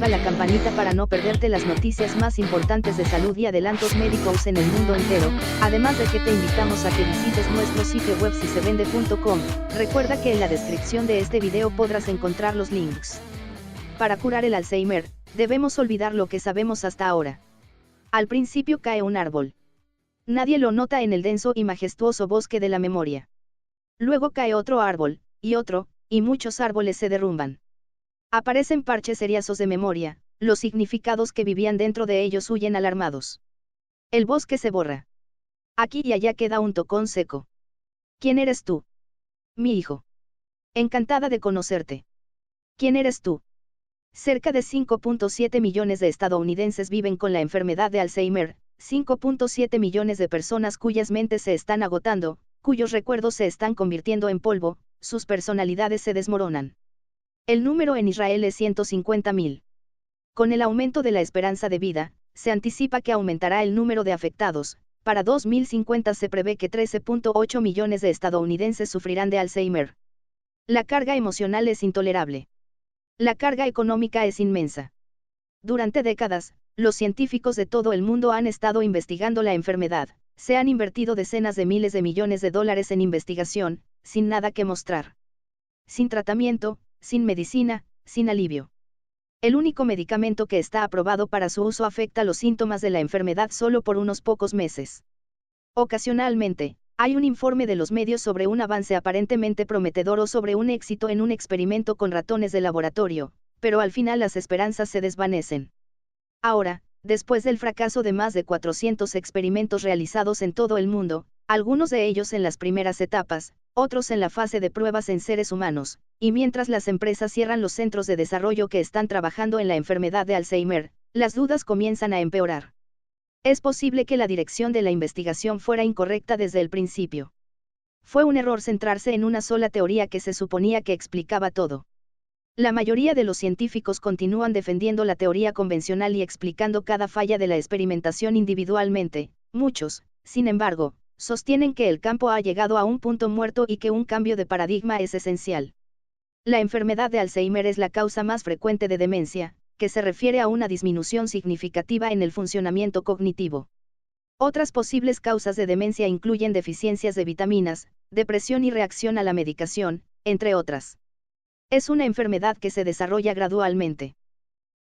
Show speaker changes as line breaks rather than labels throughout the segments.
activa la campanita para no perderte las noticias más importantes de salud y adelantos médicos en el mundo entero, además de que te invitamos a que visites nuestro sitio web sisevende.com. Recuerda que en la descripción de este video podrás encontrar los links. Para curar el Alzheimer, debemos olvidar lo que sabemos hasta ahora. Al principio cae un árbol. Nadie lo nota en el denso y majestuoso bosque de la memoria. Luego cae otro árbol, y muchos árboles se derrumban. Aparecen parches seriazos de memoria, los significados que vivían dentro de ellos huyen alarmados. El bosque se borra. Aquí y allá queda un tocón seco. ¿Quién eres tú? Mi hijo. Encantada de conocerte. ¿Quién eres tú? Cerca de 5.7 millones de estadounidenses viven con la enfermedad de Alzheimer, 5.7 millones de personas cuyas mentes se están agotando, cuyos recuerdos se están convirtiendo en polvo, sus personalidades se desmoronan. El número en Israel es 150.000. Con el aumento de la esperanza de vida, se anticipa que aumentará el número de afectados. Para 2050 se prevé que 13.8 millones de estadounidenses sufrirán de Alzheimer. La carga emocional es intolerable. La carga económica es inmensa. Durante décadas, los científicos de todo el mundo han estado investigando la enfermedad, se han invertido decenas de miles de millones de dólares en investigación, sin nada que mostrar. Sin tratamiento, sin medicina, sin alivio. El único medicamento que está aprobado para su uso afecta los síntomas de la enfermedad solo por unos pocos meses. Ocasionalmente, hay un informe de los medios sobre un avance aparentemente prometedor o sobre un éxito en un experimento con ratones de laboratorio, pero al final las esperanzas se desvanecen. Ahora, después del fracaso de más de 400 experimentos realizados en todo el mundo, algunos de ellos en las primeras etapas, otros en la fase de pruebas en seres humanos, y mientras las empresas cierran los centros de desarrollo que están trabajando en la enfermedad de Alzheimer, las dudas comienzan a empeorar. Es posible que la dirección de la investigación fuera incorrecta desde el principio. Fue un error centrarse en una sola teoría que se suponía que explicaba todo. La mayoría de los científicos continúan defendiendo la teoría convencional y explicando cada falla de la experimentación individualmente. Muchos, sin embargo, sostienen que el campo ha llegado a un punto muerto y que un cambio de paradigma es esencial. La enfermedad de Alzheimer es la causa más frecuente de demencia, que se refiere a una disminución significativa en el funcionamiento cognitivo. Otras posibles causas de demencia incluyen deficiencias de vitaminas, depresión y reacción a la medicación, entre otras. Es una enfermedad que se desarrolla gradualmente.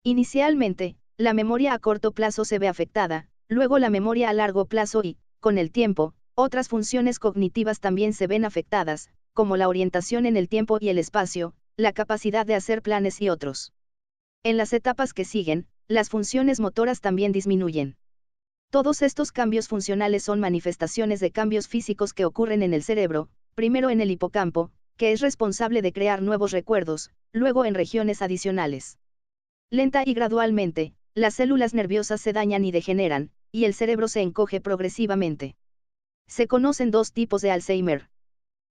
Inicialmente, la memoria a corto plazo se ve afectada, luego la memoria a largo plazo y, con el tiempo, otras funciones cognitivas también se ven afectadas, como la orientación en el tiempo y el espacio, la capacidad de hacer planes y otros. En las etapas que siguen, las funciones motoras también disminuyen. Todos estos cambios funcionales son manifestaciones de cambios físicos que ocurren en el cerebro, primero en el hipocampo, que es responsable de crear nuevos recuerdos, luego en regiones adicionales. Lenta y gradualmente, las células nerviosas se dañan y degeneran, y el cerebro se encoge progresivamente. Se conocen dos tipos de Alzheimer.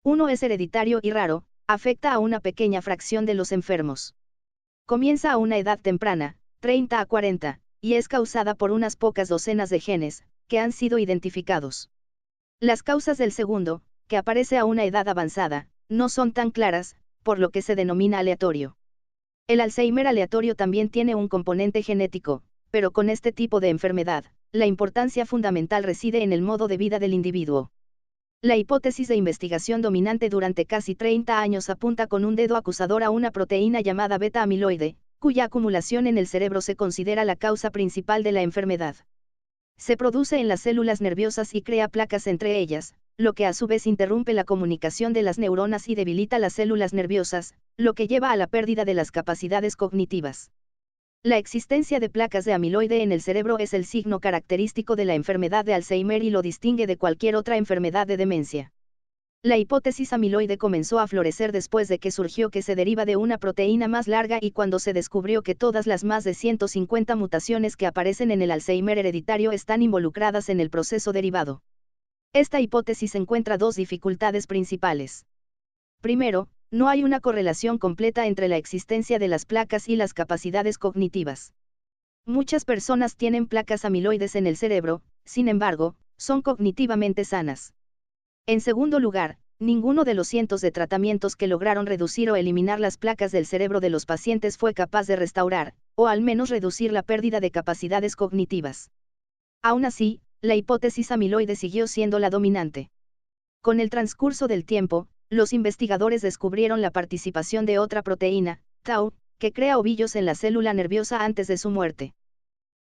Uno es hereditario y raro, afecta a una pequeña fracción de los enfermos. Comienza a una edad temprana, 30 a 40, y es causada por unas pocas docenas de genes, que han sido identificados. Las causas del segundo, que aparece a una edad avanzada, no son tan claras, por lo que se denomina aleatorio. El Alzheimer aleatorio también tiene un componente genético, pero con este tipo de enfermedad, la importancia fundamental reside en el modo de vida del individuo. La hipótesis de investigación dominante durante casi 30 años apunta con un dedo acusador a una proteína llamada beta-amiloide, cuya acumulación en el cerebro se considera la causa principal de la enfermedad. Se produce en las células nerviosas y crea placas entre ellas, lo que a su vez interrumpe la comunicación de las neuronas y debilita las células nerviosas, lo que lleva a la pérdida de las capacidades cognitivas. La existencia de placas de amiloide en el cerebro es el signo característico de la enfermedad de Alzheimer y lo distingue de cualquier otra enfermedad de demencia. La hipótesis amiloide comenzó a florecer después de que surgió que se deriva de una proteína más larga y cuando se descubrió que todas las más de 150 mutaciones que aparecen en el Alzheimer hereditario están involucradas en el proceso derivado. Esta hipótesis encuentra dos dificultades principales. Primero, no hay una correlación completa entre la existencia de las placas y las capacidades cognitivas. Muchas personas tienen placas amiloides en el cerebro, sin embargo, son cognitivamente sanas. En segundo lugar, ninguno de los cientos de tratamientos que lograron reducir o eliminar las placas del cerebro de los pacientes fue capaz de restaurar, o al menos reducir la pérdida de capacidades cognitivas. Aún así, la hipótesis amiloide siguió siendo la dominante. Con el transcurso del tiempo, los investigadores descubrieron la participación de otra proteína, tau, que crea ovillos en la célula nerviosa antes de su muerte.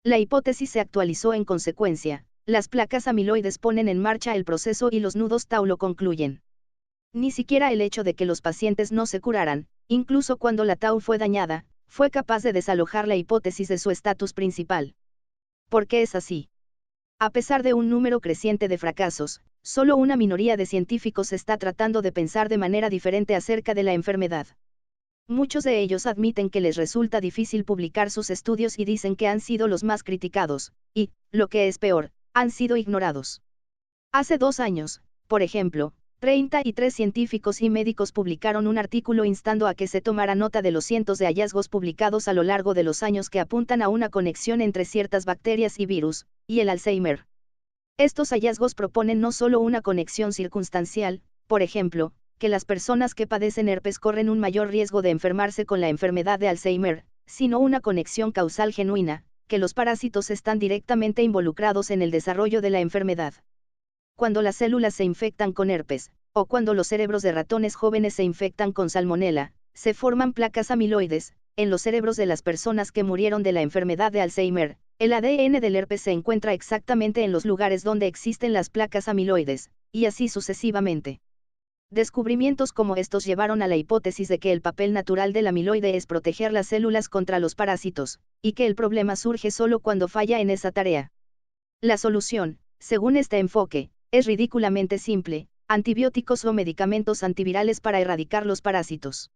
La hipótesis se actualizó en consecuencia. Las placas amiloides ponen en marcha el proceso y los nudos tau lo concluyen. Ni siquiera el hecho de que los pacientes no se curaran, incluso cuando la tau fue dañada, fue capaz de desalojar la hipótesis de su estatus principal. ¿Por qué es así? A pesar de un número creciente de fracasos, solo una minoría de científicos está tratando de pensar de manera diferente acerca de la enfermedad. Muchos de ellos admiten que les resulta difícil publicar sus estudios y dicen que han sido los más criticados, y, lo que es peor, han sido ignorados. Hace 2 años, por ejemplo, 33 científicos y médicos publicaron un artículo instando a que se tomara nota de los cientos de hallazgos publicados a lo largo de los años que apuntan a una conexión entre ciertas bacterias y virus, y el Alzheimer. Estos hallazgos proponen no solo una conexión circunstancial, por ejemplo, que las personas que padecen herpes corren un mayor riesgo de enfermarse con la enfermedad de Alzheimer, sino una conexión causal genuina, que los parásitos están directamente involucrados en el desarrollo de la enfermedad. Cuando las células se infectan con herpes, o cuando los cerebros de ratones jóvenes se infectan con salmonela, se forman placas amiloides. En los cerebros de las personas que murieron de la enfermedad de Alzheimer, el ADN del herpes se encuentra exactamente en los lugares donde existen las placas amiloides, y así sucesivamente. Descubrimientos como estos llevaron a la hipótesis de que el papel natural del amiloide es proteger las células contra los parásitos, y que el problema surge solo cuando falla en esa tarea. La solución, según este enfoque, es ridículamente simple: antibióticos o medicamentos antivirales para erradicar los parásitos.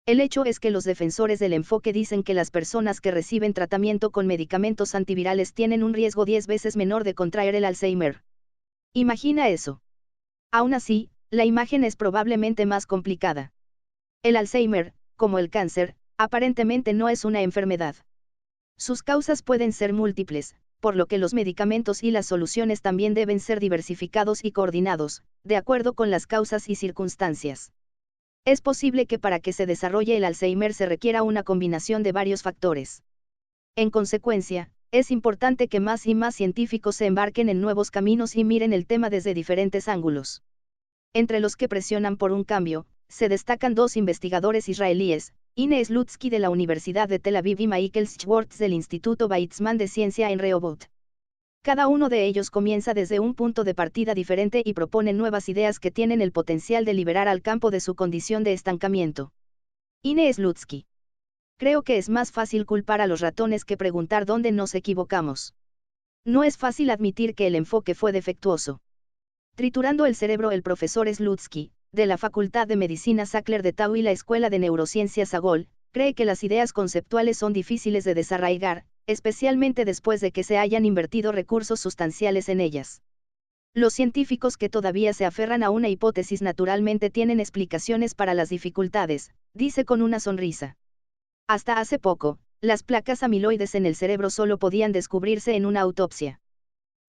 El hecho es que los defensores del enfoque dicen que las personas que reciben tratamiento con medicamentos antivirales tienen un riesgo 10 veces menor de contraer el Alzheimer. Imagina eso. Aún así, la imagen es probablemente más complicada. El Alzheimer, como el cáncer, aparentemente no es una enfermedad. Sus causas pueden ser múltiples, por lo que los medicamentos y las soluciones también deben ser diversificados y coordinados, de acuerdo con las causas y circunstancias. Es posible que para que se desarrolle el Alzheimer se requiera una combinación de varios factores. En consecuencia, es importante que más y más científicos se embarquen en nuevos caminos y miren el tema desde diferentes ángulos. Entre los que presionan por un cambio, se destacan 2 investigadores israelíes, Ine Slutsky de la Universidad de Tel Aviv y Michael Schwartz del Instituto Weizmann de Ciencia en Rehovot. Cada uno de ellos comienza desde un punto de partida diferente y propone nuevas ideas que tienen el potencial de liberar al campo de su condición de estancamiento. Ine Slutsky. Creo que es más fácil culpar a los ratones que preguntar dónde nos equivocamos. No es fácil admitir que el enfoque fue defectuoso. Triturando el cerebro, el profesor Slutsky, de la Facultad de Medicina Sackler de Tau y la Escuela de Neurociencias Agol, cree que las ideas conceptuales son difíciles de desarraigar, especialmente después de que se hayan invertido recursos sustanciales en ellas. Los científicos que todavía se aferran a una hipótesis naturalmente tienen explicaciones para las dificultades, dice con una sonrisa. Hasta hace poco, las placas amiloides en el cerebro solo podían descubrirse en una autopsia.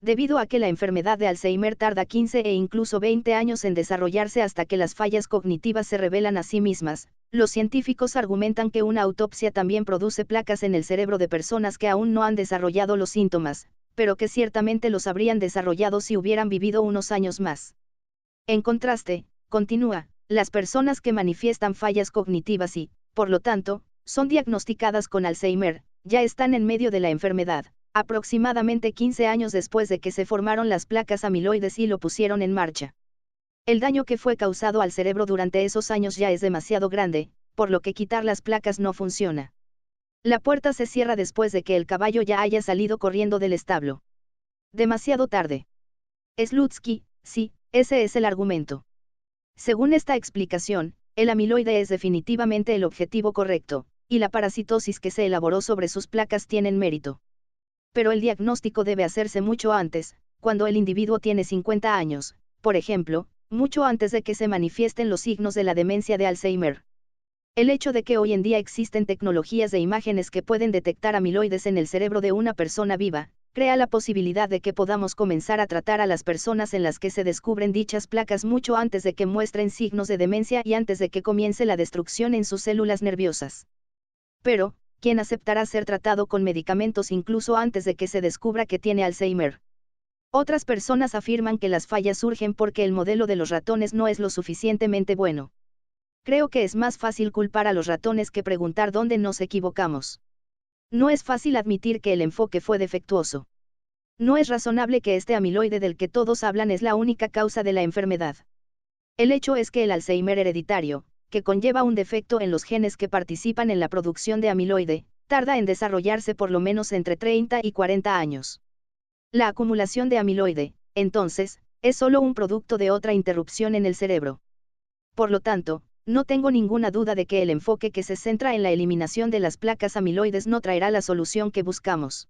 Debido a que la enfermedad de Alzheimer tarda 15 e incluso 20 años en desarrollarse hasta que las fallas cognitivas se revelan a sí mismas, los científicos argumentan que una autopsia también produce placas en el cerebro de personas que aún no han desarrollado los síntomas, pero que ciertamente los habrían desarrollado si hubieran vivido unos años más. En contraste, continúa, las personas que manifiestan fallas cognitivas y, por lo tanto, son diagnosticadas con Alzheimer, ya están en medio de la enfermedad, aproximadamente 15 años después de que se formaron las placas amiloides y lo pusieron en marcha. El daño que fue causado al cerebro durante esos años ya es demasiado grande, por lo que quitar las placas no funciona. La puerta se cierra después de que el caballo ya haya salido corriendo del establo. Demasiado tarde. Slutsky, sí, ese es el argumento. Según esta explicación, el amiloide es definitivamente el objetivo correcto, y la parasitosis que se elaboró sobre sus placas tienen mérito. Pero el diagnóstico debe hacerse mucho antes, cuando el individuo tiene 50 años, por ejemplo, mucho antes de que se manifiesten los signos de la demencia de Alzheimer. El hecho de que hoy en día existen tecnologías de imágenes que pueden detectar amiloides en el cerebro de una persona viva, crea la posibilidad de que podamos comenzar a tratar a las personas en las que se descubren dichas placas mucho antes de que muestren signos de demencia y antes de que comience la destrucción en sus células nerviosas. Pero, quien aceptará ser tratado con medicamentos incluso antes de que se descubra que tiene Alzheimer. Otras personas afirman que las fallas surgen porque el modelo de los ratones no es lo suficientemente bueno. Creo que es más fácil culpar a los ratones que preguntar dónde nos equivocamos. No es fácil admitir que el enfoque fue defectuoso. No es razonable que este amiloide del que todos hablan es la única causa de la enfermedad. El hecho es que el Alzheimer hereditario, que conlleva un defecto en los genes que participan en la producción de amiloide, tarda en desarrollarse por lo menos entre 30 y 40 años. La acumulación de amiloide, entonces, es solo un producto de otra interrupción en el cerebro. Por lo tanto, no tengo ninguna duda de que el enfoque que se centra en la eliminación de las placas amiloides no traerá la solución que buscamos.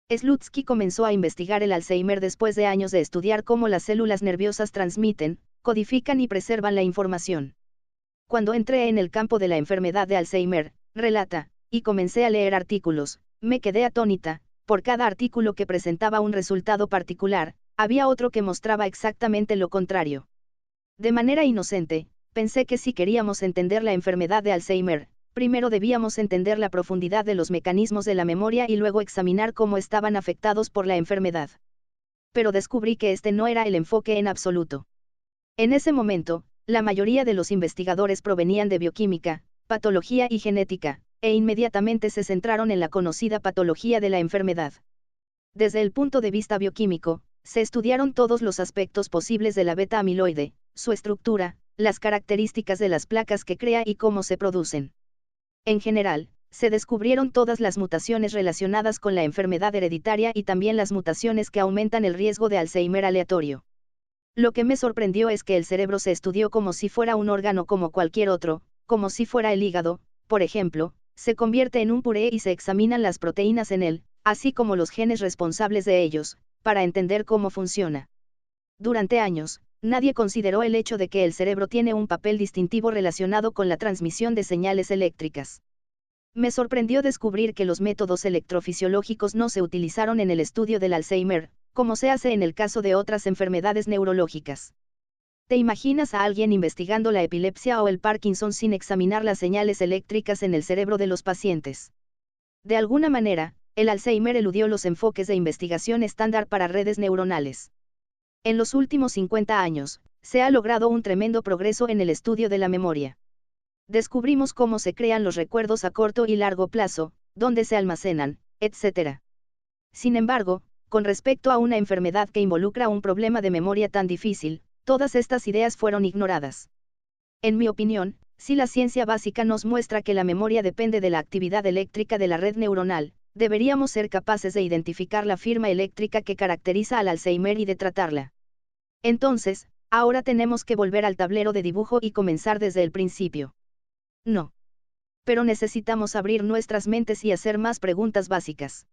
Slutsky comenzó a investigar el Alzheimer después de años de estudiar cómo las células nerviosas transmiten, codifican y preservan la información. Cuando entré en el campo de la enfermedad de Alzheimer, relata, y comencé a leer artículos, me quedé atónita. Por cada artículo que presentaba un resultado particular, había otro que mostraba exactamente lo contrario. De manera inocente, pensé que si queríamos entender la enfermedad de Alzheimer, primero debíamos entender la profundidad de los mecanismos de la memoria y luego examinar cómo estaban afectados por la enfermedad. Pero descubrí que este no era el enfoque en absoluto. En ese momento, la mayoría de los investigadores provenían de bioquímica, patología y genética, e inmediatamente se centraron en la conocida patología de la enfermedad. Desde el punto de vista bioquímico, se estudiaron todos los aspectos posibles de la beta-amiloide, su estructura, las características de las placas que crea y cómo se producen. En general, se descubrieron todas las mutaciones relacionadas con la enfermedad hereditaria y también las mutaciones que aumentan el riesgo de Alzheimer aleatorio. Lo que me sorprendió es que el cerebro se estudió como si fuera un órgano como cualquier otro, como si fuera el hígado, por ejemplo. Se convierte en un puré y se examinan las proteínas en él, así como los genes responsables de ellos, para entender cómo funciona. Durante años, nadie consideró el hecho de que el cerebro tiene un papel distintivo relacionado con la transmisión de señales eléctricas. Me sorprendió descubrir que los métodos electrofisiológicos no se utilizaron en el estudio del Alzheimer, como se hace en el caso de otras enfermedades neurológicas. ¿Te imaginas a alguien investigando la epilepsia o el Parkinson sin examinar las señales eléctricas en el cerebro de los pacientes? De alguna manera, el Alzheimer eludió los enfoques de investigación estándar para redes neuronales. En los últimos 50 años, se ha logrado un tremendo progreso en el estudio de la memoria. Descubrimos cómo se crean los recuerdos a corto y largo plazo, dónde se almacenan, etc. Sin embargo, con respecto a una enfermedad que involucra un problema de memoria tan difícil, todas estas ideas fueron ignoradas. En mi opinión, si la ciencia básica nos muestra que la memoria depende de la actividad eléctrica de la red neuronal, deberíamos ser capaces de identificar la firma eléctrica que caracteriza al Alzheimer y de tratarla. Entonces, ahora tenemos que volver al tablero de dibujo y comenzar desde el principio. No. Pero necesitamos abrir nuestras mentes y hacer más preguntas básicas.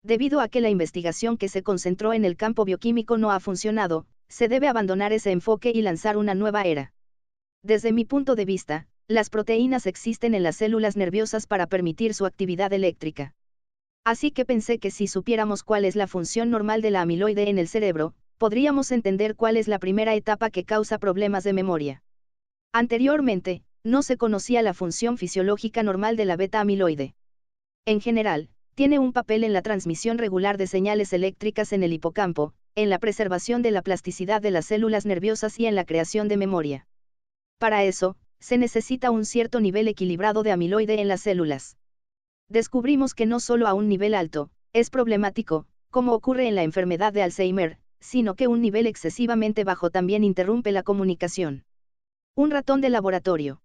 Debido a que la investigación que se concentró en el campo bioquímico no ha funcionado, se debe abandonar ese enfoque y lanzar una nueva era. Desde mi punto de vista, las proteínas existen en las células nerviosas para permitir su actividad eléctrica. Así que pensé que si supiéramos cuál es la función normal de la amiloide en el cerebro, podríamos entender cuál es la primera etapa que causa problemas de memoria. Anteriormente, no se conocía la función fisiológica normal de la beta-amiloide. En general, tiene un papel en la transmisión regular de señales eléctricas en el hipocampo, en la preservación de la plasticidad de las células nerviosas y en la creación de memoria. Para eso, se necesita un cierto nivel equilibrado de amiloide en las células. Descubrimos que no solo a un nivel alto, es problemático, como ocurre en la enfermedad de Alzheimer, sino que un nivel excesivamente bajo también interrumpe la comunicación. Un ratón de laboratorio.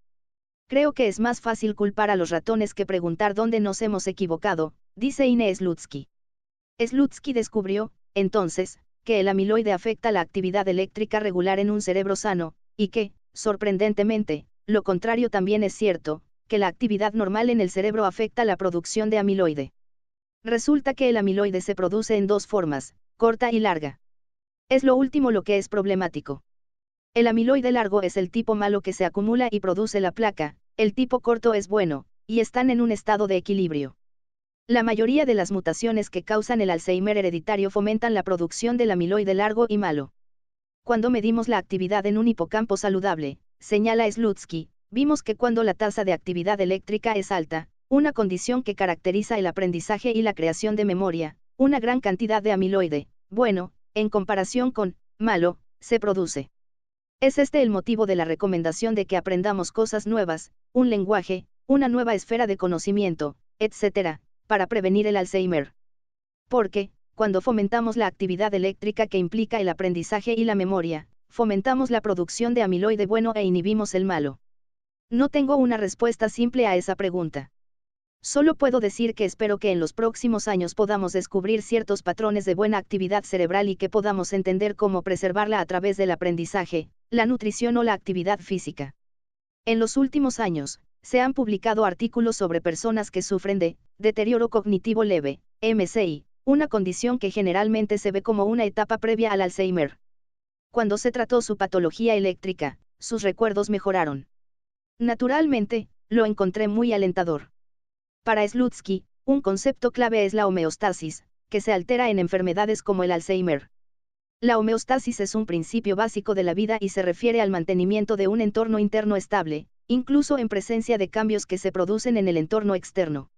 Creo que es más fácil culpar a los ratones que preguntar dónde nos hemos equivocado, dice Ine Slutsky. Slutsky descubrió, entonces, que el amiloide afecta la actividad eléctrica regular en un cerebro sano, y que, sorprendentemente, lo contrario también es cierto, que la actividad normal en el cerebro afecta la producción de amiloide. Resulta que el amiloide se produce en dos formas, corta y larga. Es lo último lo que es problemático. El amiloide largo es el tipo malo que se acumula y produce la placa, el tipo corto es bueno, y están en un estado de equilibrio. La mayoría de las mutaciones que causan el Alzheimer hereditario fomentan la producción del amiloide largo y malo. Cuando medimos la actividad en un hipocampo saludable, señala Slutsky, vimos que cuando la tasa de actividad eléctrica es alta, una condición que caracteriza el aprendizaje y la creación de memoria. Una gran cantidad de amiloide, bueno, en comparación con malo, se produce. Es este el motivo de la recomendación de que aprendamos cosas nuevas, un lenguaje, una nueva esfera de conocimiento, etc., para prevenir el Alzheimer. Porque, cuando fomentamos la actividad eléctrica que implica el aprendizaje y la memoria, fomentamos la producción de amiloide bueno e inhibimos el malo. No tengo una respuesta simple a esa pregunta. Solo puedo decir que espero que en los próximos años podamos descubrir ciertos patrones de buena actividad cerebral y que podamos entender cómo preservarla a través del aprendizaje, la nutrición o la actividad física. En los últimos años, se han publicado artículos sobre personas que sufren de deterioro cognitivo leve, MCI, una condición que generalmente se ve como una etapa previa al Alzheimer. Cuando se trató su patología eléctrica, sus recuerdos mejoraron. Naturalmente, lo encontré muy alentador. Para Slutsky, un concepto clave es la homeostasis, que se altera en enfermedades como el Alzheimer. La homeostasis es un principio básico de la vida y se refiere al mantenimiento de un entorno interno estable, incluso en presencia de cambios que se producen en el entorno externo.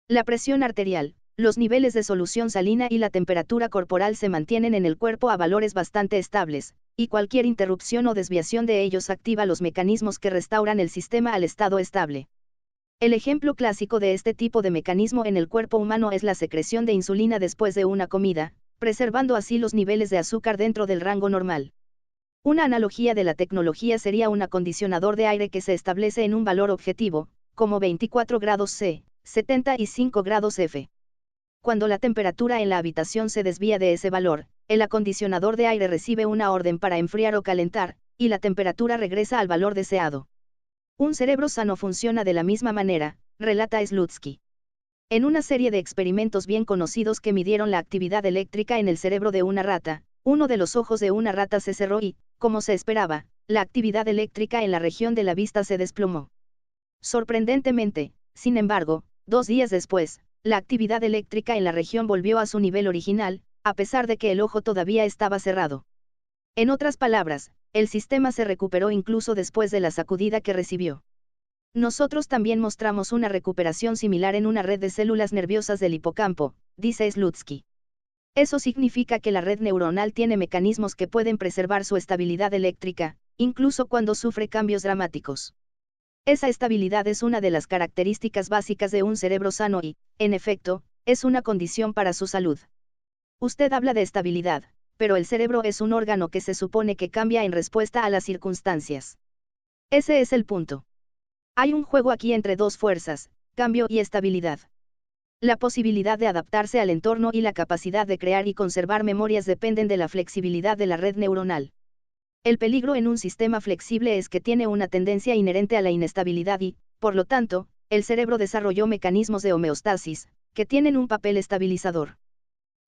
La presión arterial, los niveles de solución salina y la temperatura corporal se mantienen en el cuerpo a valores bastante estables, y cualquier interrupción o desviación de ellos activa los mecanismos que restauran el sistema al estado estable. El ejemplo clásico de este tipo de mecanismo en el cuerpo humano es la secreción de insulina después de una comida, preservando así los niveles de azúcar dentro del rango normal. Una analogía de la tecnología sería un acondicionador de aire que se establece en un valor objetivo, como 24 grados C, 75 grados F. Cuando la temperatura en la habitación se desvía de ese valor, el acondicionador de aire recibe una orden para enfriar o calentar, y la temperatura regresa al valor deseado. Un cerebro sano funciona de la misma manera, relata Slutsky. En una serie de experimentos bien conocidos que midieron la actividad eléctrica en el cerebro de una rata, uno de los ojos de una rata se cerró y, como se esperaba, la actividad eléctrica en la región de la vista se desplomó. Sorprendentemente, sin embargo, 2 días después, la actividad eléctrica en la región volvió a su nivel original, a pesar de que el ojo todavía estaba cerrado. En otras palabras, el sistema se recuperó incluso después de la sacudida que recibió. Nosotros también mostramos una recuperación similar en una red de células nerviosas del hipocampo, dice Slutsky. Eso significa que la red neuronal tiene mecanismos que pueden preservar su estabilidad eléctrica, incluso cuando sufre cambios dramáticos. Esa estabilidad es una de las características básicas de un cerebro sano y, en efecto, es una condición para su salud. Usted habla de estabilidad, pero el cerebro es un órgano que se supone que cambia en respuesta a las circunstancias. Ese es el punto. Hay un juego aquí entre dos fuerzas, cambio y estabilidad. La posibilidad de adaptarse al entorno y la capacidad de crear y conservar memorias dependen de la flexibilidad de la red neuronal. El peligro en un sistema flexible es que tiene una tendencia inherente a la inestabilidad y, por lo tanto, el cerebro desarrolló mecanismos de homeostasis, que tienen un papel estabilizador.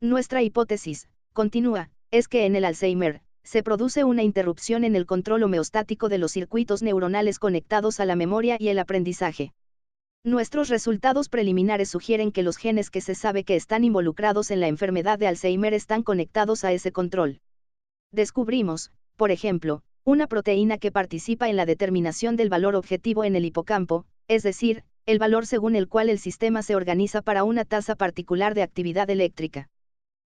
Nuestra hipótesis, continúa, es que en el Alzheimer, se produce una interrupción en el control homeostático de los circuitos neuronales conectados a la memoria y el aprendizaje. Nuestros resultados preliminares sugieren que los genes que se sabe que están involucrados en la enfermedad de Alzheimer están conectados a ese control. Descubrimos, por ejemplo, una proteína que participa en la determinación del valor objetivo en el hipocampo, es decir, el valor según el cual el sistema se organiza para una tasa particular de actividad eléctrica.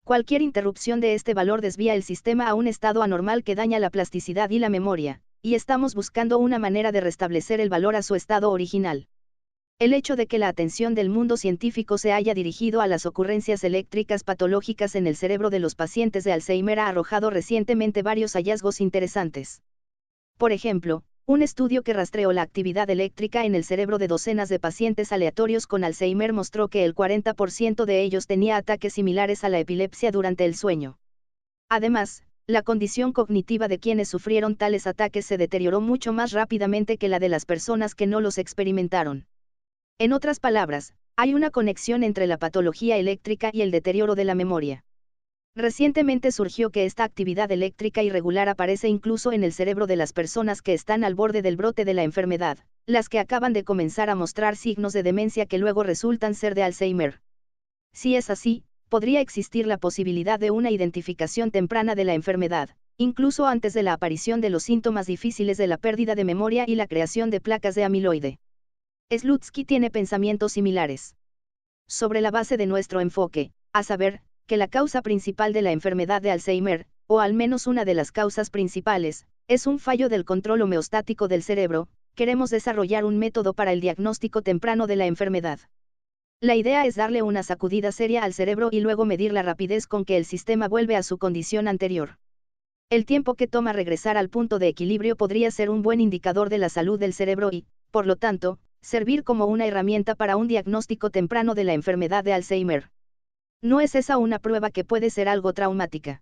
Cualquier interrupción de este valor desvía el sistema a un estado anormal que daña la plasticidad y la memoria, y estamos buscando una manera de restablecer el valor a su estado original. El hecho de que la atención del mundo científico se haya dirigido a las ocurrencias eléctricas patológicas en el cerebro de los pacientes de Alzheimer ha arrojado recientemente varios hallazgos interesantes. Por ejemplo, un estudio que rastreó la actividad eléctrica en el cerebro de docenas de pacientes aleatorios con Alzheimer mostró que el 40% de ellos tenía ataques similares a la epilepsia durante el sueño. Además, la condición cognitiva de quienes sufrieron tales ataques se deterioró mucho más rápidamente que la de las personas que no los experimentaron. En otras palabras, hay una conexión entre la patología eléctrica y el deterioro de la memoria. Recientemente surgió que esta actividad eléctrica irregular aparece incluso en el cerebro de las personas que están al borde del brote de la enfermedad, las que acaban de comenzar a mostrar signos de demencia que luego resultan ser de Alzheimer. Si es así, podría existir la posibilidad de una identificación temprana de la enfermedad, incluso antes de la aparición de los síntomas difíciles de la pérdida de memoria y la creación de placas de amiloide. Slutsky tiene pensamientos similares. Sobre la base de nuestro enfoque, a saber, que la causa principal de la enfermedad de Alzheimer, o al menos una de las causas principales, es un fallo del control homeostático del cerebro, queremos desarrollar un método para el diagnóstico temprano de la enfermedad. La idea es darle una sacudida seria al cerebro y luego medir la rapidez con que el sistema vuelve a su condición anterior. El tiempo que toma regresar al punto de equilibrio podría ser un buen indicador de la salud del cerebro y, por lo tanto, servir como una herramienta para un diagnóstico temprano de la enfermedad de Alzheimer. ¿No es esa una prueba que puede ser algo traumática?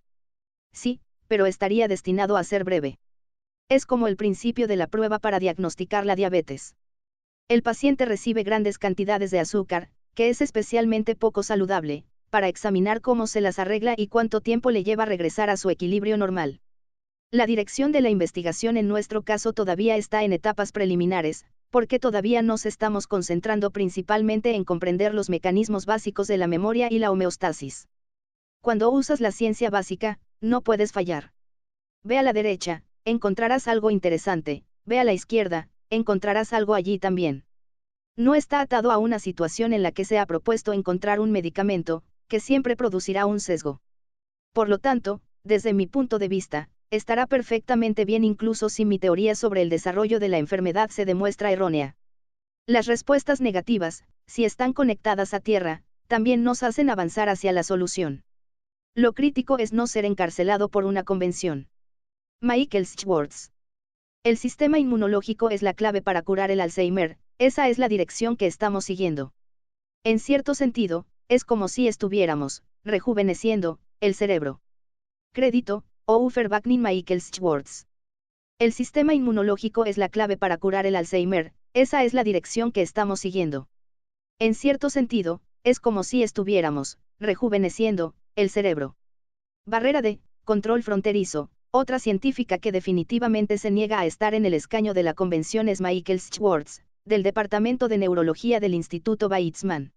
Sí, pero estaría destinado a ser breve. Es como el principio de la prueba para diagnosticar la diabetes. El paciente recibe grandes cantidades de azúcar, que es especialmente poco saludable, para examinar cómo se las arregla y cuánto tiempo le lleva regresar a su equilibrio normal. La dirección de la investigación en nuestro caso todavía está en etapas preliminares, porque todavía nos estamos concentrando principalmente en comprender los mecanismos básicos de la memoria y la homeostasis. Cuando usas la ciencia básica, no puedes fallar. Ve a la derecha, encontrarás algo interesante, ve a la izquierda, encontrarás algo allí también. No está atado a una situación en la que se ha propuesto encontrar un medicamento, que siempre producirá un sesgo. Por lo tanto, desde mi punto de vista, estará perfectamente bien incluso si mi teoría sobre el desarrollo de la enfermedad se demuestra errónea. Las respuestas negativas, si están conectadas a tierra, también nos hacen avanzar hacia la solución. Lo crítico es no ser encarcelado por una convención. Michael Schwartz. El sistema inmunológico es la clave para curar el Alzheimer, esa es la dirección que estamos siguiendo. En cierto sentido, es como si estuviéramos rejuveneciendo el cerebro. Crédito, Ofer Vaknin Michael Schwartz. El sistema inmunológico es la clave para curar el Alzheimer, esa es la dirección que estamos siguiendo. En cierto sentido, es como si estuviéramos rejuveneciendo el cerebro. Barrera de control fronterizo. Otra científica que definitivamente se niega a estar en el escaño de la convención es Michael Schwartz, del Departamento de Neurología del Instituto Weizmann.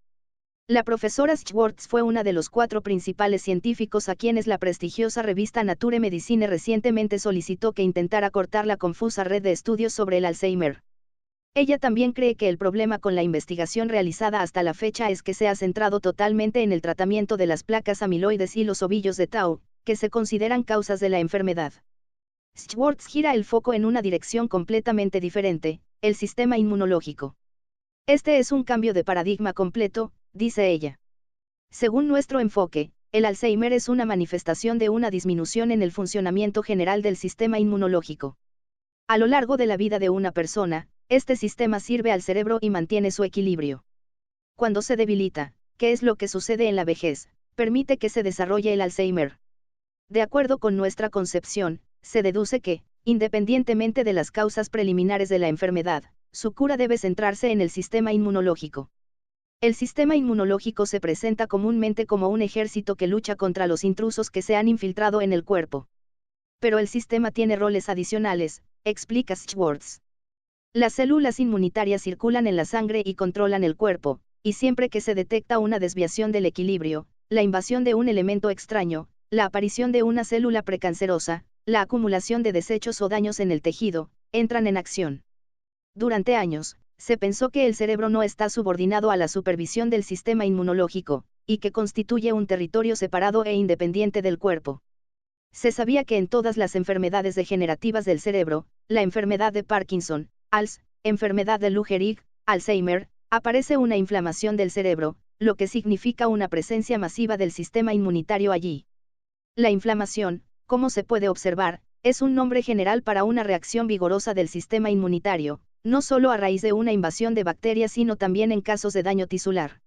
La profesora Schwartz fue una de los 4 principales científicos a quienes la prestigiosa revista Nature Medicine recientemente solicitó que intentara cortar la confusa red de estudios sobre el Alzheimer. Ella también cree que el problema con la investigación realizada hasta la fecha es que se ha centrado totalmente en el tratamiento de las placas amiloides y los ovillos de Tau, que se consideran causas de la enfermedad. Schwartz gira el foco en una dirección completamente diferente, el sistema inmunológico. Este es un cambio de paradigma completo, dice ella. Según nuestro enfoque, el Alzheimer es una manifestación de una disminución en el funcionamiento general del sistema inmunológico. A lo largo de la vida de una persona, este sistema sirve al cerebro y mantiene su equilibrio. Cuando se debilita, ¿qué es lo que sucede en la vejez? Permite que se desarrolle el Alzheimer. De acuerdo con nuestra concepción, se deduce que, independientemente de las causas preliminares de la enfermedad, su cura debe centrarse en el sistema inmunológico. El sistema inmunológico se presenta comúnmente como un ejército que lucha contra los intrusos que se han infiltrado en el cuerpo. Pero el sistema tiene roles adicionales, explica Schwartz. Las células inmunitarias circulan en la sangre y controlan el cuerpo, y siempre que se detecta una desviación del equilibrio, la invasión de un elemento extraño, la aparición de una célula precancerosa, la acumulación de desechos o daños en el tejido, entran en acción. Durante años, se pensó que el cerebro no está subordinado a la supervisión del sistema inmunológico, y que constituye un territorio separado e independiente del cuerpo. Se sabía que en todas las enfermedades degenerativas del cerebro, la enfermedad de Parkinson, ALS, enfermedad de Lou Gehrig, Alzheimer, aparece una inflamación del cerebro, lo que significa una presencia masiva del sistema inmunitario allí. La inflamación, como se puede observar, es un nombre general para una reacción vigorosa del sistema inmunitario, no solo a raíz de una invasión de bacterias sino también en casos de daño tisular.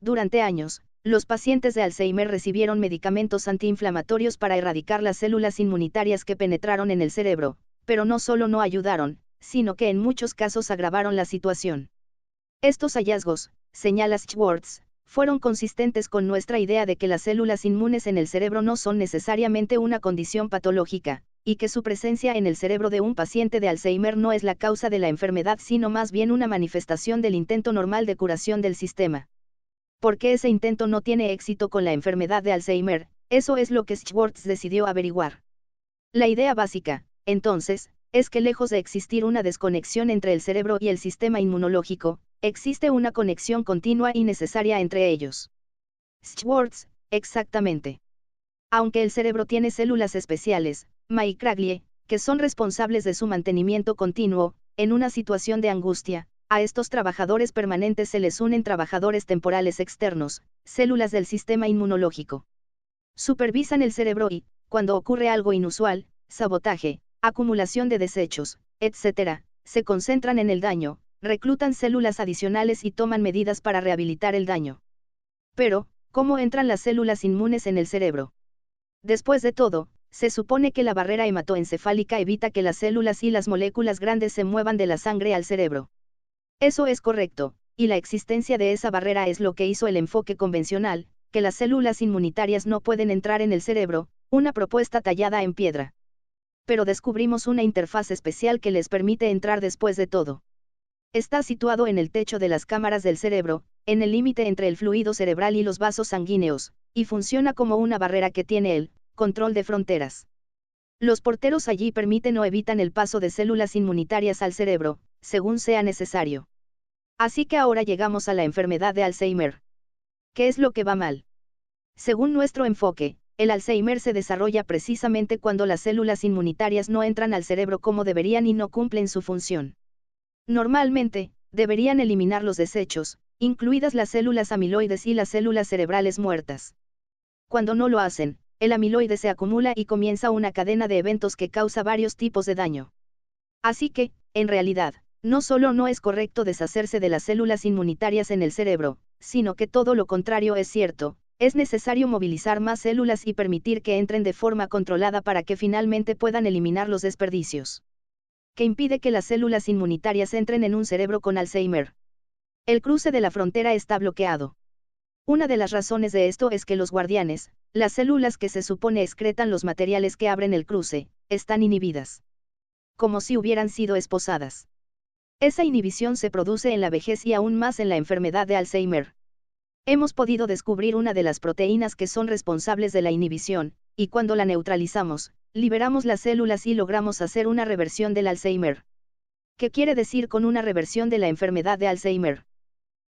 Durante años, los pacientes de Alzheimer recibieron medicamentos antiinflamatorios para erradicar las células inmunitarias que penetraron en el cerebro, pero no solo no ayudaron, sino que en muchos casos agravaron la situación. Estos hallazgos, señala Schwartz, fueron consistentes con nuestra idea de que las células inmunes en el cerebro no son necesariamente una condición patológica, y que su presencia en el cerebro de un paciente de Alzheimer no es la causa de la enfermedad sino más bien una manifestación del intento normal de curación del sistema. ¿Por qué ese intento no tiene éxito con la enfermedad de Alzheimer? Eso es lo que Schwartz decidió averiguar. La idea básica, entonces, es que lejos de existir una desconexión entre el cerebro y el sistema inmunológico, existe una conexión continua y necesaria entre ellos. Schwartz, exactamente. Aunque el cerebro tiene células especiales, microglie, que son responsables de su mantenimiento continuo, en una situación de angustia, a estos trabajadores permanentes se les unen trabajadores temporales externos, células del sistema inmunológico. Supervisan el cerebro y, cuando ocurre algo inusual, sabotaje, acumulación de desechos, etc., se concentran en el daño, reclutan células adicionales y toman medidas para rehabilitar el daño. Pero, ¿cómo entran las células inmunes en el cerebro? Después de todo, se supone que la barrera hematoencefálica evita que las células y las moléculas grandes se muevan de la sangre al cerebro. Eso es correcto, y la existencia de esa barrera es lo que hizo el enfoque convencional, que las células inmunitarias no pueden entrar en el cerebro, una propuesta tallada en piedra. Pero descubrimos una interfaz especial que les permite entrar después de todo. Está situado en el techo de las cámaras del cerebro, en el límite entre el fluido cerebral y los vasos sanguíneos, y funciona como una barrera que tiene el control de fronteras. Los porteros allí permiten o evitan el paso de células inmunitarias al cerebro, según sea necesario. Así que ahora llegamos a la enfermedad de Alzheimer. ¿Qué es lo que va mal? Según nuestro enfoque, el Alzheimer se desarrolla precisamente cuando las células inmunitarias no entran al cerebro como deberían y no cumplen su función. Normalmente, deberían eliminar los desechos, incluidas las células amiloides y las células cerebrales muertas. Cuando no lo hacen, el amiloide se acumula y comienza una cadena de eventos que causa varios tipos de daño. Así que, en realidad, no solo no es correcto deshacerse de las células inmunitarias en el cerebro, sino que todo lo contrario es cierto, es necesario movilizar más células y permitir que entren de forma controlada para que finalmente puedan eliminar los desperdicios. ¿Qué impide que las células inmunitarias entren en un cerebro con Alzheimer? El cruce de la frontera está bloqueado. Una de las razones de esto es que los guardianes, las células que se supone excretan los materiales que abren el cruce, están inhibidas. Como si hubieran sido esposadas. Esa inhibición se produce en la vejez y aún más en la enfermedad de Alzheimer. Hemos podido descubrir una de las proteínas que son responsables de la inhibición, y cuando la neutralizamos, liberamos las células y logramos hacer una reversión del Alzheimer. ¿Qué quiere decir con una reversión de la enfermedad de Alzheimer?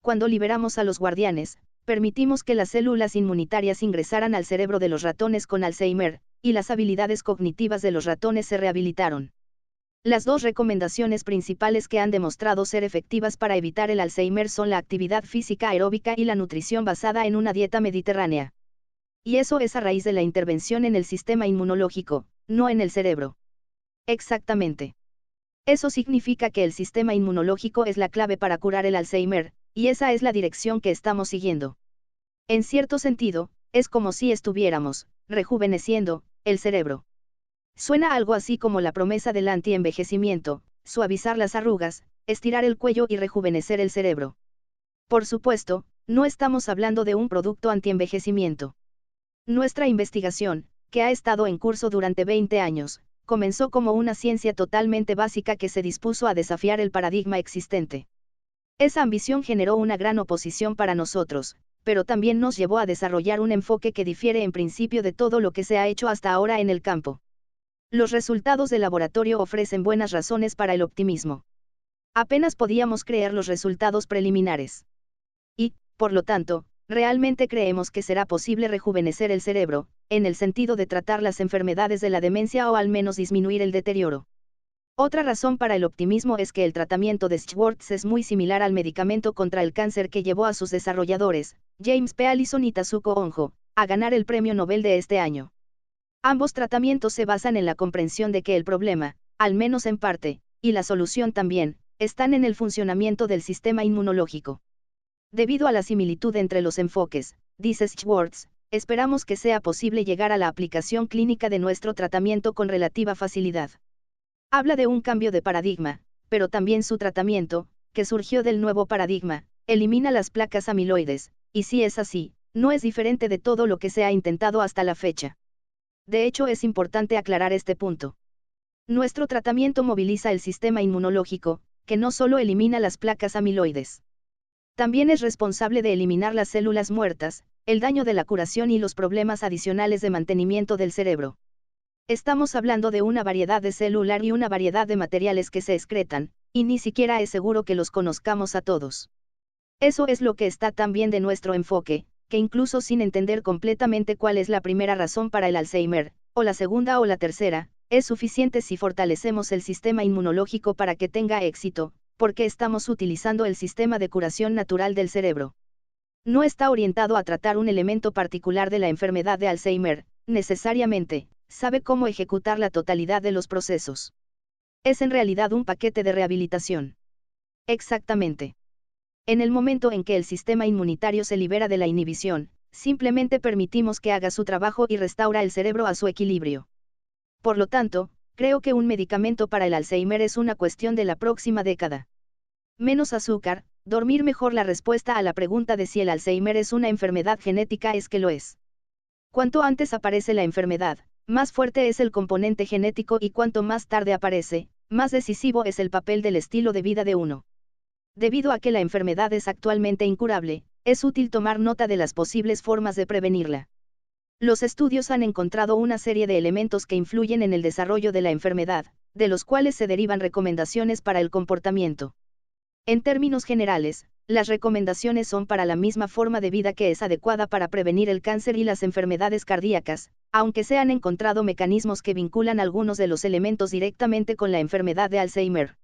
Cuando liberamos a los guardianes, permitimos que las células inmunitarias ingresaran al cerebro de los ratones con Alzheimer, y las habilidades cognitivas de los ratones se rehabilitaron. Las dos recomendaciones principales que han demostrado ser efectivas para evitar el Alzheimer son la actividad física aeróbica y la nutrición basada en una dieta mediterránea. Y eso es a raíz de la intervención en el sistema inmunológico, no en el cerebro. Exactamente. Eso significa que el sistema inmunológico es la clave para curar el Alzheimer, y esa es la dirección que estamos siguiendo. En cierto sentido, es como si estuviéramos rejuveneciendo el cerebro. Suena algo así como la promesa del anti-envejecimiento, suavizar las arrugas, estirar el cuello y rejuvenecer el cerebro. Por supuesto, no estamos hablando de un producto anti-envejecimiento. Nuestra investigación, que ha estado en curso durante 20 años, comenzó como una ciencia totalmente básica que se dispuso a desafiar el paradigma existente. Esa ambición generó una gran oposición para nosotros, pero también nos llevó a desarrollar un enfoque que difiere en principio de todo lo que se ha hecho hasta ahora en el campo. Los resultados de laboratorio ofrecen buenas razones para el optimismo. Apenas podíamos creer los resultados preliminares. Y, por lo tanto, realmente creemos que será posible rejuvenecer el cerebro, en el sentido de tratar las enfermedades de la demencia o al menos disminuir el deterioro. Otra razón para el optimismo es que el tratamiento de Schwartz es muy similar al medicamento contra el cáncer que llevó a sus desarrolladores, James P. Allison y Tasuku Honjo, a ganar el premio Nobel de este año. Ambos tratamientos se basan en la comprensión de que el problema, al menos en parte, y la solución también, están en el funcionamiento del sistema inmunológico. Debido a la similitud entre los enfoques, dice Schwartz, esperamos que sea posible llegar a la aplicación clínica de nuestro tratamiento con relativa facilidad. Habla de un cambio de paradigma, pero también su tratamiento, que surgió del nuevo paradigma, elimina las placas amiloides, y si es así, no es diferente de todo lo que se ha intentado hasta la fecha. De hecho, es importante aclarar este punto. Nuestro tratamiento moviliza el sistema inmunológico, que no solo elimina las placas amiloides. También es responsable de eliminar las células muertas, el daño de la curación y los problemas adicionales de mantenimiento del cerebro. Estamos hablando de una variedad de celular y una variedad de materiales que se excretan, y ni siquiera es seguro que los conozcamos a todos. Eso es lo que está tan bien de nuestro enfoque, que incluso sin entender completamente cuál es la primera razón para el Alzheimer, o la segunda o la tercera, es suficiente si fortalecemos el sistema inmunológico para que tenga éxito, porque estamos utilizando el sistema de curación natural del cerebro. No está orientado a tratar un elemento particular de la enfermedad de Alzheimer, necesariamente, sabe cómo ejecutar la totalidad de los procesos. Es en realidad un paquete de rehabilitación. Exactamente. En el momento en que el sistema inmunitario se libera de la inhibición, simplemente permitimos que haga su trabajo y restaura el cerebro a su equilibrio. Por lo tanto, creo que un medicamento para el Alzheimer es una cuestión de la próxima década. Menos azúcar, dormir mejor. La respuesta a la pregunta de si el Alzheimer es una enfermedad genética es que lo es. Cuanto antes aparece la enfermedad, más fuerte es el componente genético y cuanto más tarde aparece, más decisivo es el papel del estilo de vida de uno. Debido a que la enfermedad es actualmente incurable, es útil tomar nota de las posibles formas de prevenirla. Los estudios han encontrado una serie de elementos que influyen en el desarrollo de la enfermedad, de los cuales se derivan recomendaciones para el comportamiento. En términos generales, las recomendaciones son para la misma forma de vida que es adecuada para prevenir el cáncer y las enfermedades cardíacas, aunque se han encontrado mecanismos que vinculan algunos de los elementos directamente con la enfermedad de Alzheimer.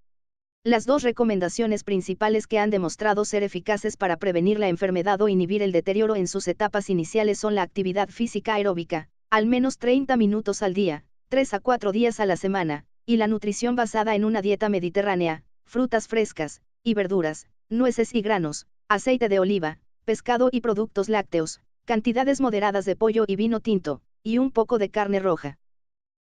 Las dos recomendaciones principales que han demostrado ser eficaces para prevenir la enfermedad o inhibir el deterioro en sus etapas iniciales son la actividad física aeróbica, al menos 30 minutos al día, 3 a 4 días a la semana, y la nutrición basada en una dieta mediterránea, frutas frescas, y verduras, nueces y granos, aceite de oliva, pescado y productos lácteos, cantidades moderadas de pollo y vino tinto, y un poco de carne roja.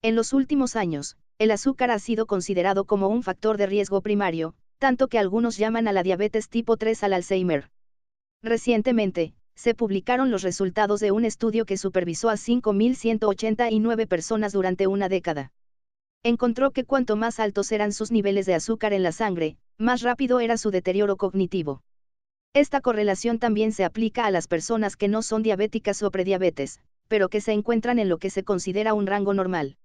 En los últimos años, el azúcar ha sido considerado como un factor de riesgo primario, tanto que algunos llaman a la diabetes tipo 3 al Alzheimer. Recientemente, se publicaron los resultados de un estudio que supervisó a 5.189 personas durante una década. Encontró que cuanto más altos eran sus niveles de azúcar en la sangre, más rápido era su deterioro cognitivo. Esta correlación también se aplica a las personas que no son diabéticas o prediabetes, pero que se encuentran en lo que se considera un rango normal.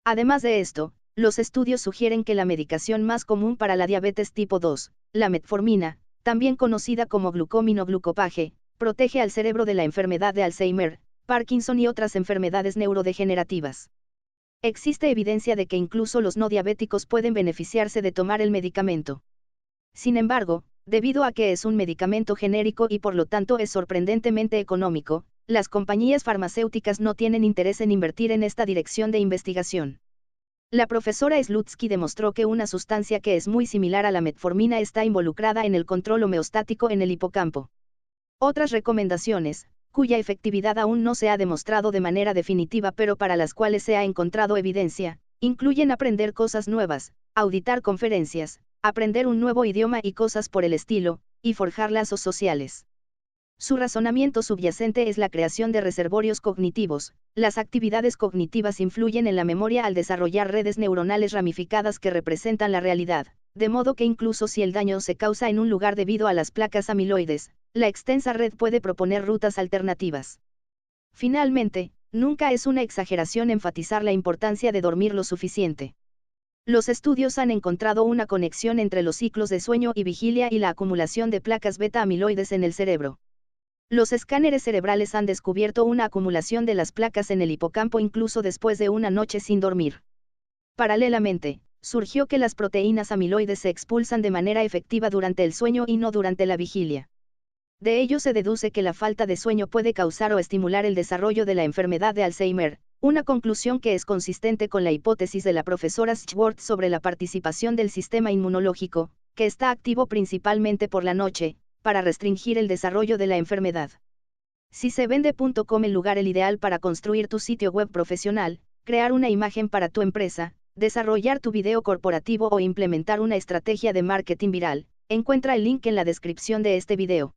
Además de esto, los estudios sugieren que la medicación más común para la diabetes tipo 2, la metformina, también conocida como glucominoglucopage, protege al cerebro de la enfermedad de Alzheimer, Parkinson y otras enfermedades neurodegenerativas. Existe evidencia de que incluso los no diabéticos pueden beneficiarse de tomar el medicamento. Sin embargo, debido a que es un medicamento genérico y por lo tanto es sorprendentemente económico, las compañías farmacéuticas no tienen interés en invertir en esta dirección de investigación. La profesora Slutsky demostró que una sustancia que es muy similar a la metformina está involucrada en el control homeostático en el hipocampo. Otras recomendaciones, cuya efectividad aún no se ha demostrado de manera definitiva pero para las cuales se ha encontrado evidencia, incluyen aprender cosas nuevas, auditar conferencias, aprender un nuevo idioma y cosas por el estilo, y forjar lazos sociales. Su razonamiento subyacente es la creación de reservorios cognitivos. Las actividades cognitivas influyen en la memoria al desarrollar redes neuronales ramificadas que representan la realidad, de modo que incluso si el daño se causa en un lugar debido a las placas amiloides, la extensa red puede proponer rutas alternativas. Finalmente, nunca es una exageración enfatizar la importancia de dormir lo suficiente. Los estudios han encontrado una conexión entre los ciclos de sueño y vigilia y la acumulación de placas beta-amiloides en el cerebro. Los escáneres cerebrales han descubierto una acumulación de las placas en el hipocampo incluso después de una noche sin dormir. Paralelamente, surgió que las proteínas amiloides se expulsan de manera efectiva durante el sueño y no durante la vigilia. De ello se deduce que la falta de sueño puede causar o estimular el desarrollo de la enfermedad de Alzheimer, una conclusión que es consistente con la hipótesis de la profesora Schwartz sobre la participación del sistema inmunológico, que está activo principalmente por la noche, para restringir el desarrollo de la enfermedad. SiSeVende.com el lugar ideal para construir tu sitio web profesional, crear una imagen para tu empresa, desarrollar tu video corporativo o implementar una estrategia de marketing viral. Encuentra el link en la descripción de este video.